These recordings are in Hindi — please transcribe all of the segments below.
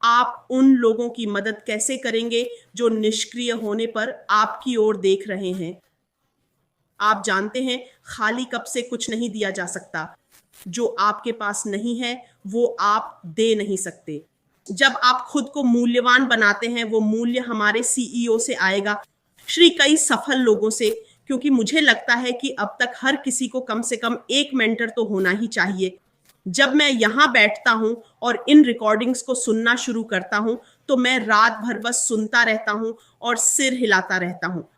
आप उन लोगों की मदद कैसे करेंगे जो निष्क्रिय होने पर आपकी ओर देख रहे हैं? आप जानते हैं, खाली कप से कुछ नहीं दिया जा सकता। जो आपके पास नहीं है वो आप दे नहीं सकते। जब आप खुद को मूल्यवान बनाते हैं, वो मूल्य हमारे सीईओ से आएगा, श्री कई सफल लोगों से, क्योंकि मुझे लगता है कि अब तक हर किसी को कम से कम एक मेंटर तो होना ही चाहिए। जब मैं यहाँ बैठता हूँ और इन रिकॉर्डिंग्स को सुनना शुरू करता हूँ, तो मैं रात भर बस सुनता रहता हूँ और सिर हिलाता रहता हूँ।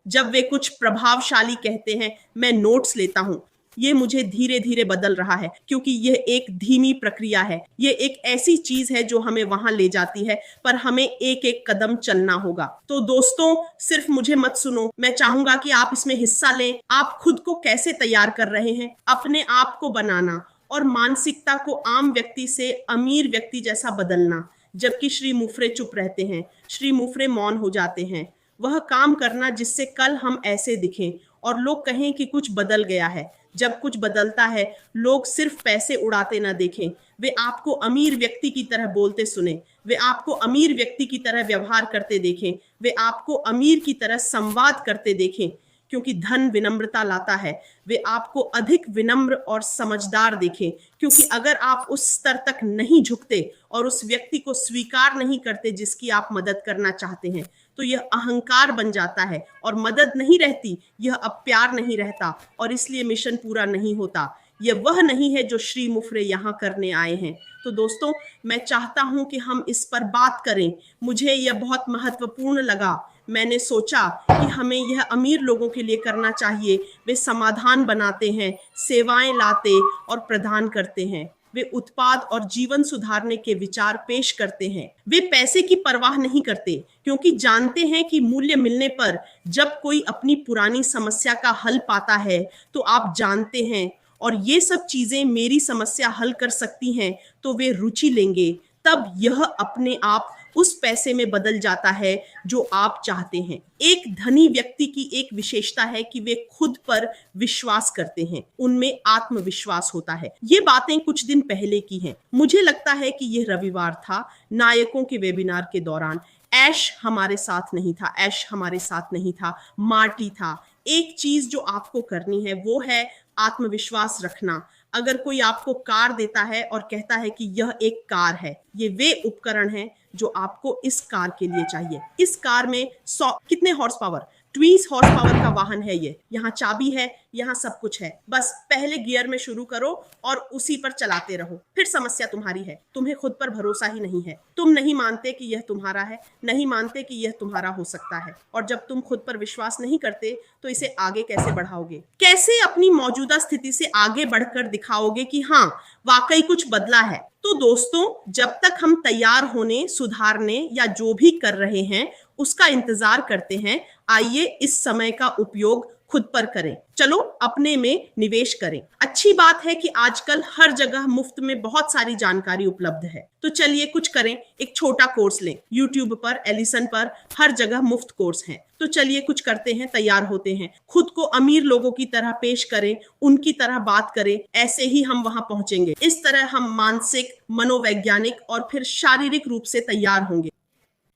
जब वे कुछ प्रभावशाली कहते हैं, मैं नोट्स लेता हूं। ये मुझे धीरे धीरे बदल रहा है, क्योंकि यह एक धीमी प्रक्रिया है। ये एक ऐसी चीज है जो हमें वहां ले जाती है, पर हमें एक एक कदम चलना होगा। तो दोस्तों, सिर्फ मुझे मत सुनो, मैं चाहूंगा कि आप इसमें हिस्सा लें। आप खुद को कैसे तैयार कर रहे हैं अपने आप को बनाना और मानसिकता को आम व्यक्ति से अमीर व्यक्ति जैसा बदलना। जबकि श्री मुफ्रे चुप रहते हैं, श्री मुफ्रे मौन हो जाते हैं। वह काम करना जिससे कल हम ऐसे दिखें और लोग कहें कि कुछ बदल गया है। जब कुछ बदलता है, लोग सिर्फ पैसे उड़ाते ना देखें, वे आपको अमीर व्यक्ति की तरह बोलते सुने, वे आपको अमीर व्यक्ति की तरह व्यवहार करते देखें, वे आपको अमीर की तरह संवाद करते देखें। क्योंकि धन विनम्रता लाता है। वे आपको अधिक विनम्र और समझदार देखें, क्योंकि अगर आप उस स्तर तक नहीं झुकते और उस व्यक्ति को स्वीकार नहीं करते जिसकी आप मदद करना चाहते हैं, तो यह अहंकार बन जाता है और मदद नहीं रहती, यह अब प्यार नहीं रहता और इसलिए मिशन पूरा नहीं होता। यह वह नहीं है जो श्री मुफ्रे यहाँ करने आए हैं। तो दोस्तों, मैं चाहता हूं कि हम इस पर बात करें। मुझे यह बहुत महत्वपूर्ण लगा। मैंने सोचा कि हमें यह अमीर लोगों के लिए करना चाहिए। वे समाधान बनाते हैं, सेवाएं लाते और प्रदान करते हैं। वे उत्पाद और जीवन सुधारने के विचार पेश करते हैं। वे पैसे की परवाह नहीं करते, क्योंकि जानते हैं कि मूल्य मिलने पर जब कोई अपनी पुरानी समस्या का हल पाता है, तो आप जानते हैं और ये सब चीजें मेरी समस्या हल कर सकती हैं, तो वे रुचि लेंगे। तब यह अपने आप उस पैसे में बदल जाता है जो आप चाहते हैं। एक धनी व्यक्ति की एक विशेषता है कि वे खुद पर विश्वास करते हैं, उनमें आत्मविश्वास होता है। ये बातें कुछ दिन पहले की हैं। मुझे लगता है कि यह रविवार था, नायकों के वेबिनार के दौरान। ऐश हमारे साथ नहीं था, ऐश हमारे साथ नहीं था, मार्टी था। एक चीज जो आपको करनी है वो है आत्मविश्वास रखना। अगर कोई आपको कार देता है और कहता है कि यह एक कार है, ये वे उपकरण हैं जो आपको इस कार के लिए चाहिए। इस कार में 100 कितने हॉर्स पावर, 20 हॉर्स पावर का वाहन है ये। यहाँ चाबी है, यहाँ सब कुछ है। बस पहले गियर में शुरू करो और उसी पर चलाते रहो। फिर समस्या तुम्हारी है, तुम्हें खुद पर भरोसा ही नहीं है। तुम नहीं मानते कि यह तुम्हारा है, नहीं मानते कि यह तुम्हारा हो सकता है। और जब तुम खुद पर विश्वास नहीं करते, तो इसे आगे कैसे बढ़ाओगे? कैसे अपनी मौजूदा स्थिति से आगे बढ़कर दिखाओगे कि हाँ, वाकई कुछ बदला है? तो दोस्तों, जब तक हम तैयार होने, सुधारने या जो भी कर रहे हैं उसका इंतजार करते हैं, आइए इस समय का उपयोग खुद पर करें। चलो अपने में निवेश करें। अच्छी बात है कि आजकल हर जगह मुफ्त में बहुत सारी जानकारी उपलब्ध है। तो चलिए कुछ करें, एक छोटा कोर्स लें। YouTube पर, एलिसन पर, हर जगह मुफ्त कोर्स हैं। तो चलिए कुछ करते हैं, तैयार होते हैं। खुद को अमीर लोगों की तरह पेश करें, उनकी तरह बात करें। ऐसे ही हम वहां पहुंचेंगे। इस तरह हम मानसिक, मनोवैज्ञानिक और फिर शारीरिक रूप से तैयार होंगे।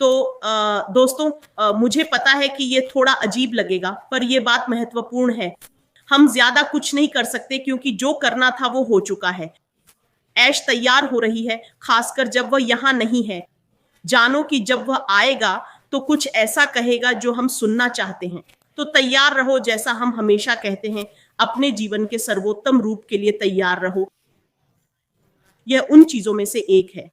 तो दोस्तों, मुझे पता है कि ये थोड़ा अजीब लगेगा, पर यह बात महत्वपूर्ण है। हम ज्यादा कुछ नहीं कर सकते, क्योंकि जो करना था वो हो चुका है। ऐश तैयार हो रही है, खासकर जब वह यहाँ नहीं है। जानो कि जब वह आएगा तो कुछ ऐसा कहेगा जो हम सुनना चाहते हैं। तो तैयार रहो, जैसा हम हमेशा कहते हैं, अपने जीवन के सर्वोत्तम रूप के लिए तैयार रहो। यह उन चीजों में से एक है।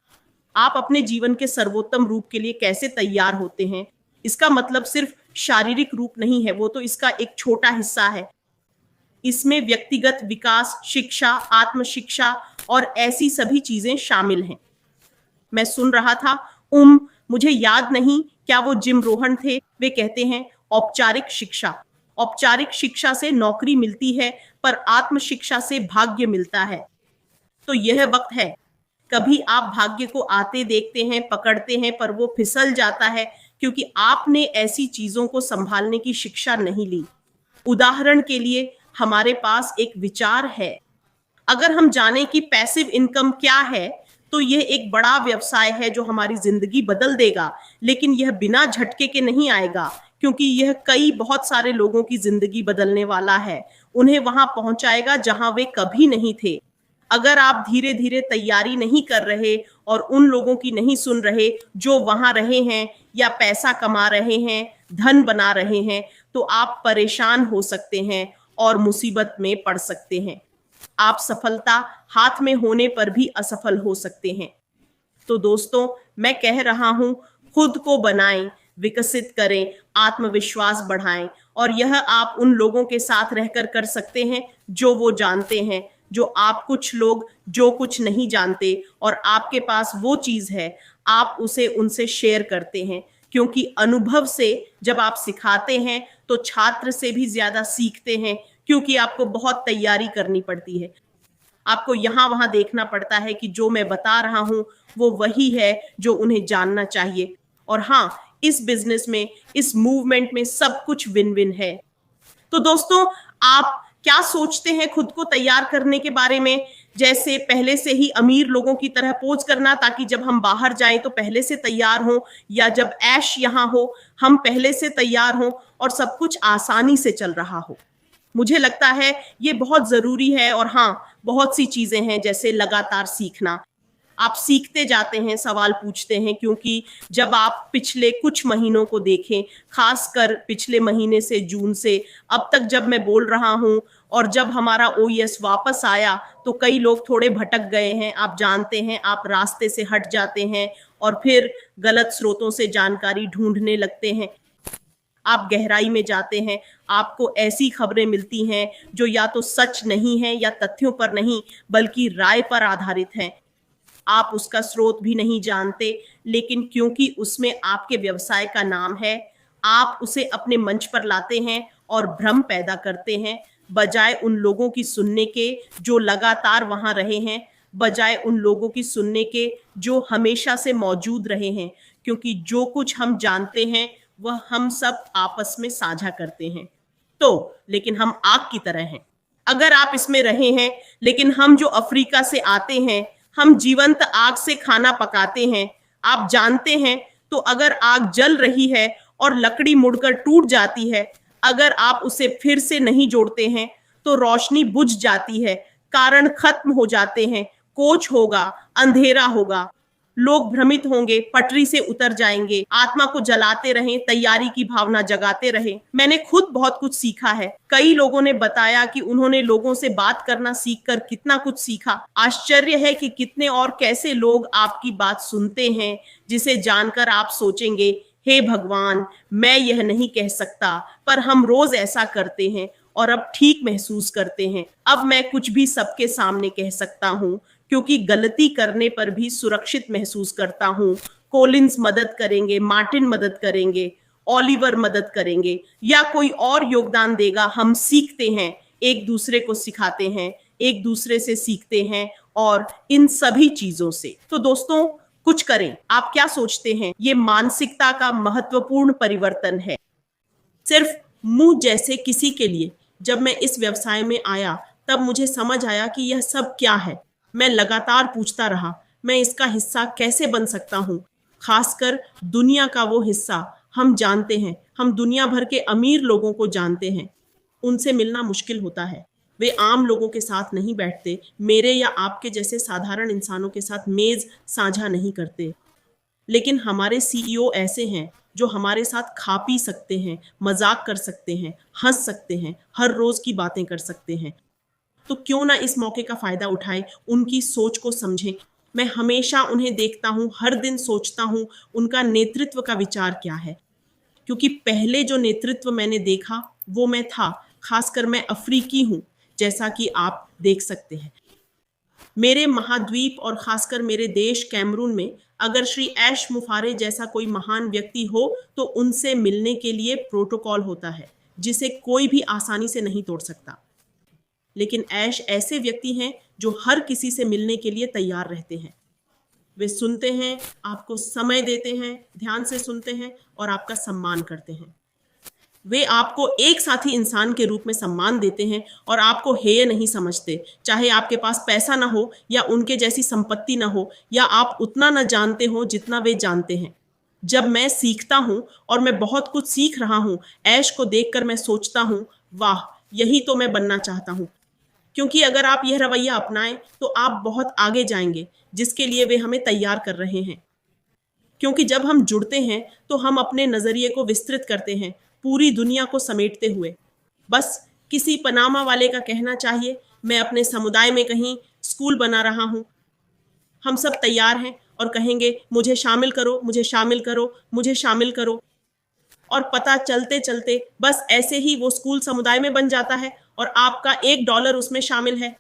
आप अपने जीवन के सर्वोत्तम रूप के लिए कैसे तैयार होते हैं, इसका मतलब सिर्फ शारीरिक रूप नहीं है, वो तो इसका एक छोटा हिस्सा है। इसमें व्यक्तिगत विकास, शिक्षा, आत्म शिक्षा और ऐसी सभी चीजें शामिल हैं। मैं सुन रहा था, मुझे याद नहीं क्या वो जिम रोहन थे, वे कहते हैं औपचारिक शिक्षा। औपचारिक शिक्षा से नौकरी मिलती है, पर आत्म शिक्षा से भाग्य मिलता है। तो यह वक्त है। कभी आप भाग्य को आते देखते हैं, पकड़ते हैं, पर वो फिसल जाता है, क्योंकि आपने ऐसी चीजों को संभालने की शिक्षा नहीं ली। उदाहरण के लिए, हमारे पास एक विचार है। अगर हम जाने कि पैसिव इनकम क्या है, तो यह एक बड़ा व्यवसाय है जो हमारी जिंदगी बदल देगा, लेकिन यह बिना झटके के नहीं आएगा, क्योंकि यह कई बहुत सारे लोगों की जिंदगी बदलने वाला है। उन्हें वहां पहुंचाएगा जहां वे कभी नहीं थे। अगर आप धीरे धीरे तैयारी नहीं कर रहे और उन लोगों की नहीं सुन रहे जो वहां रहे हैं या पैसा कमा रहे हैं, धन बना रहे हैं, तो आप परेशान हो सकते हैं और मुसीबत में पड़ सकते हैं। आप सफलता हाथ में होने पर भी असफल हो सकते हैं। तो दोस्तों, मैं कह रहा हूं, खुद को बनाएं, विकसित करें, आत्मविश्वास बढ़ाएं, और यह आप उन लोगों के साथ रहकर कर सकते हैं जो वो जानते हैं, जो आप कुछ लोग जो कुछ नहीं जानते और आपके पास वो चीज है, आप उसे उनसे शेयर करते हैं, क्योंकि अनुभव से जब आप सिखाते हैं तो छात्र से भी ज्यादा सीखते हैं, क्योंकि आपको बहुत तैयारी करनी पड़ती है। आपको यहाँ वहां देखना पड़ता है कि जो मैं बता रहा हूं वो वही है जो उन्हें जानना चाहिए। और हाँ, इस बिजनेस में, इस मूवमेंट में सब कुछ विन विन है। तो दोस्तों, आप क्या सोचते हैं खुद को तैयार करने के बारे में? जैसे पहले से ही अमीर लोगों की तरह पोज करना ताकि जब हम बाहर जाएं तो पहले से तैयार हों, या जब ऐश यहाँ हो हम पहले से तैयार हों और सब कुछ आसानी से चल रहा हो? मुझे लगता है ये बहुत जरूरी है। और हाँ, बहुत सी चीजें हैं, जैसे लगातार सीखना। आप सीखते जाते हैं, सवाल पूछते हैं, क्योंकि जब आप पिछले कुछ महीनों को देखें, खासकर पिछले महीने से जून से अब तक जब मैं बोल रहा हूं, और जब हमारा ओईएस वापस आया तो कई लोग थोड़े भटक गए हैं। आप जानते हैं, आप रास्ते से हट जाते हैं और फिर गलत स्रोतों से जानकारी ढूंढने लगते हैं। आप गहराई में जाते हैं, आपको ऐसी खबरें मिलती हैं जो या तो सच नहीं है या तथ्यों पर नहीं बल्कि राय पर आधारित हैं। आप उसका स्रोत भी नहीं जानते, लेकिन क्योंकि उसमें आपके व्यवसाय का नाम है, आप उसे अपने मंच पर लाते हैं और भ्रम पैदा करते हैं, बजाय उन लोगों की सुनने के जो लगातार वहां रहे हैं, बजाय उन लोगों की सुनने के जो हमेशा से मौजूद रहे हैं। क्योंकि जो कुछ हम जानते हैं वह हम सब आपस में साझा करते हैं। तो लेकिन हम आग की तरह हैं। अगर आप इसमें रहे हैं, लेकिन हम जो अफ्रीका से आते हैं, हम जीवंत आग से खाना पकाते हैं। आप जानते हैं, तो अगर आग जल रही है और लकड़ी मुड़कर टूट जाती है, अगर आप उसे फिर से नहीं जोड़ते हैं तो रोशनी बुझ जाती है, कारण खत्म हो जाते हैं, कोच होगा, अंधेरा होगा, लोग भ्रमित होंगे, पटरी से उतर जाएंगे। आत्मा को जलाते रहें, तैयारी की भावना जगाते रहें। मैंने खुद बहुत कुछ सीखा है। कई लोगों ने बताया कि उन्होंने लोगों से बात करना सीखकर कितना कुछ सीखा। आश्चर्य है कि कितने और कैसे लोग आपकी बात सुनते हैं, जिसे जानकर आप सोचेंगे, हे भगवान, मैं यह नहीं कह सकता, पर हम रोज ऐसा करते हैं और अब ठीक महसूस करते हैं। अब मैं कुछ भी सबके सामने कह सकता हूँ, क्योंकि गलती करने पर भी सुरक्षित महसूस करता हूँ। कोलिंस मदद करेंगे, मार्टिन मदद करेंगे, ओलिवर मदद करेंगे, या कोई और योगदान देगा। हम सीखते हैं, एक दूसरे को सिखाते हैं, एक दूसरे से सीखते हैं, और इन सभी चीजों से। तो दोस्तों, कुछ करें। आप क्या सोचते हैं? ये मानसिकता का महत्वपूर्ण परिवर्तन है। सिर्फ मुंह जैसे किसी के लिए जब मैं इस व्यवसाय में आया, तब मुझे समझ आया कि यह सब क्या है। मैं लगातार पूछता रहा, मैं इसका हिस्सा कैसे बन सकता हूँ? खासकर दुनिया का वो हिस्सा। हम जानते हैं, हम दुनिया भर के अमीर लोगों को जानते हैं, उनसे मिलना मुश्किल होता है। वे आम लोगों के साथ नहीं बैठते, मेरे या आपके जैसे साधारण इंसानों के साथ मेज साझा नहीं करते। लेकिन हमारे सीईओ ऐसे हैं जो हमारे साथ खा पी सकते हैं, मजाक कर सकते हैं, हंस सकते हैं, हर रोज की बातें कर सकते हैं। तो क्यों ना इस मौके का फायदा उठाएं, उनकी सोच को समझें। मैं हमेशा उन्हें देखता हूं, हर दिन सोचता हूं उनका नेतृत्व का विचार क्या है, क्योंकि पहले जो नेतृत्व मैंने देखा वो मैं था। खासकर मैं अफ्रीकी हूं, जैसा कि आप देख सकते हैं। मेरे महाद्वीप और खासकर मेरे देश कैमरून में अगर श्री ऐश मुफारे जैसा कोई महान व्यक्ति हो तो उनसे मिलने के लिए प्रोटोकॉल होता है, जिसे कोई भी आसानी से नहीं तोड़ सकता। लेकिन ऐश ऐसे व्यक्ति हैं जो हर किसी से मिलने के लिए तैयार रहते हैं। वे सुनते हैं, आपको समय देते हैं, ध्यान से सुनते हैं और आपका सम्मान करते हैं। वे आपको एक साथी इंसान के रूप में सम्मान देते हैं और आपको हेय नहीं समझते, चाहे आपके पास पैसा ना हो या उनके जैसी संपत्ति ना हो या आप उतना न जानते हो जितना वे जानते हैं। जब मैं सीखता हूँ और मैं बहुत कुछ सीख रहा हूँ, ऐश को देखकर मैं सोचता हूँ, वाह, यही तो मैं बनना चाहता हूँ। क्योंकि अगर आप यह रवैया अपनाएं तो आप बहुत आगे जाएंगे, जिसके लिए वे हमें तैयार कर रहे हैं। क्योंकि जब हम जुड़ते हैं तो हम अपने नज़रिए को विस्तृत करते हैं, पूरी दुनिया को समेटते हुए। बस किसी पनामा वाले का कहना चाहिए, मैं अपने समुदाय में कहीं स्कूल बना रहा हूँ, हम सब तैयार हैं और कहेंगे, मुझे शामिल करो, मुझे शामिल करो, मुझे शामिल करो। और पता चलते चलते बस ऐसे ही वो स्कूल समुदाय में बन जाता है और आपका $1 उसमें शामिल है।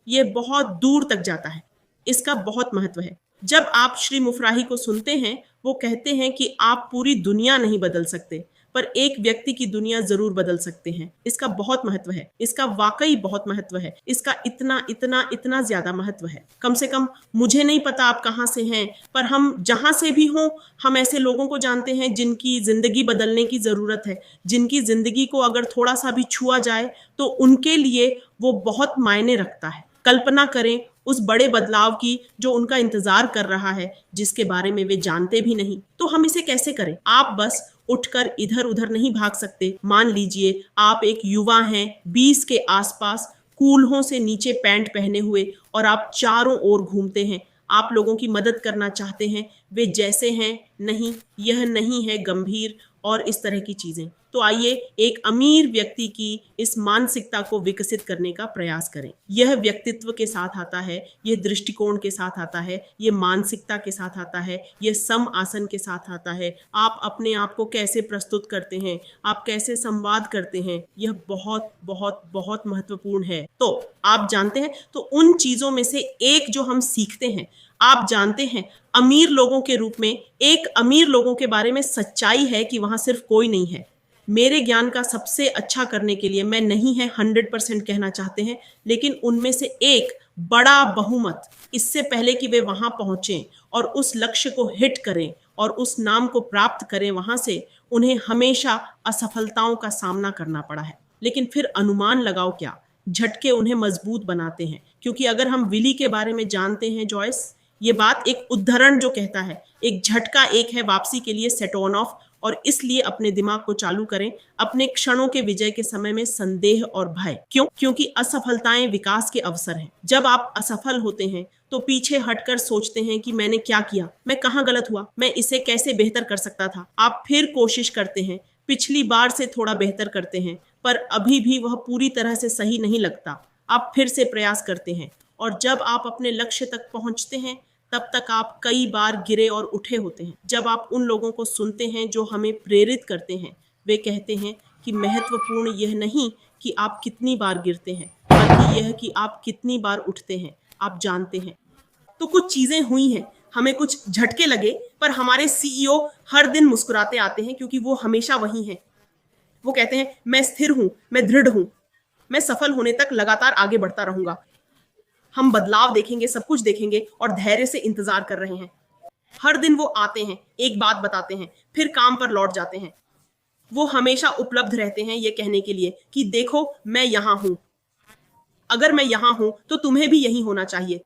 ये बहुत दूर तक जाता है। इसका बहुत महत्व है। जब आप श्री मुफराही को सुनते हैं, वो कहते हैं कि आप पूरी दुनिया नहीं बदल सकते, पर एक व्यक्ति की दुनिया जरूर बदल सकते हैं। इसका बहुत महत्व है। इसका वाकई बहुत महत्व है। इसका इतना इतना इतना ज्यादा महत्व है। कम से कम मुझे नहीं पता आप कहाँ से हैं, पर हम जहाँ से भी हों, हम ऐसे लोगों को जानते हैं जिनकी जिंदगी बदलने की जरूरत है, जिनकी जिंदगी को अगर थोड़ा सा भी छुआ जाए तो उनके लिए वो बहुत मायने रखता है। कल्पना करें उस बड़े बदलाव की जो उनका इंतजार कर रहा है, जिसके बारे में वे जानते भी नहीं। तो हम इसे कैसे करें? आप बस उठकर इधर उधर नहीं भाग सकते। मान लीजिए आप एक युवा हैं, 20 के आसपास, कूल्हों से नीचे पैंट पहने हुए, और आप चारों ओर घूमते हैं। आप लोगों की मदद करना चाहते हैं, वे जैसे हैं नहीं, यह नहीं है गंभीर, और इस तरह की चीजें। तो आइए एक अमीर व्यक्ति की इस मानसिकता को विकसित करने का प्रयास करें। यह व्यक्तित्व के साथ आता है, यह दृष्टिकोण के साथ आता है, यह मानसिकता के साथ आता है, यह सम आसन के साथ आता है। आप अपने आप को कैसे प्रस्तुत करते हैं, आप कैसे संवाद करते हैं, यह बहुत बहुत बहुत महत्वपूर्ण है। तो आप जानते हैं, तो उन चीजों में से एक जो हम सीखते हैं, आप जानते हैं, अमीर लोगों के रूप में एक अमीर लोगों के बारे में सच्चाई है कि वहां सिर्फ कोई नहीं है। मेरे ज्ञान का सबसे अच्छा करने के लिए मैं नहीं है 100% कहना चाहते हैं, लेकिन उनमें से एक बड़ा बहुमत, इससे पहले कि वे वहां पहुंचें और उस लक्ष्य को हिट करें और उस नाम को प्राप्त करें, वहां से उन्हें हमेशा असफलताओं का सामना करना पड़ा है। लेकिन फिर अनुमान लगाओ क्या, झटके उन्हें मजबूत बनाते हैं। क्योंकि अगर हम विली के बारे में जानते हैं जॉयस, ये बात एक उद्धरण जो कहता है, एक झटका एक है वापसी के लिए सेट ऑन ऑफ, और इसलिए अपने दिमाग को चालू करें अपने क्षणों के विजय के समय में संदेह और भय। क्यों? क्योंकि असफलताएं विकास के अवसर हैं। जब आप असफल होते हैं तो पीछे हटकर सोचते हैं कि मैंने क्या किया, मैं कहाँ गलत हुआ, मैं इसे कैसे बेहतर कर सकता था। आप फिर कोशिश करते हैं, पिछली बार से थोड़ा बेहतर करते हैं, पर अभी भी वह पूरी तरह से सही नहीं लगता। आप फिर से प्रयास करते हैं, और जब आप अपने लक्ष्य तक पहुंचते हैं, तब तक आप कई बार गिरे और उठे होते हैं। जब आप उन लोगों को सुनते हैं जो हमें प्रेरित करते हैं, वे कहते हैं कि महत्वपूर्ण यह नहीं कि आप कितनी बार गिरते हैं, बल्कि यह कि आप कितनी बार उठते हैं। आप जानते हैं, तो कुछ चीजें हुई हैं, हमें कुछ झटके लगे, पर हमारे सीईओ हर दिन मुस्कुराते आते हैं, क्योंकि वो हमेशा वही हैं। वो कहते हैं, मैं स्थिर हूं, मैं दृढ़ हूं, मैं सफल होने तक लगातार आगे बढ़ता रहूंगा। हम बदलाव देखेंगे, सब कुछ देखेंगे, और धैर्य से इंतजार कर रहे हैं। हर दिन वो आते हैं, एक बात बताते हैं, फिर काम पर लौट जाते हैं। वो हमेशा उपलब्ध रहते हैं ये कहने के लिए कि देखो मैं यहां हूं, अगर मैं यहां हूं तो तुम्हें भी यही होना चाहिए।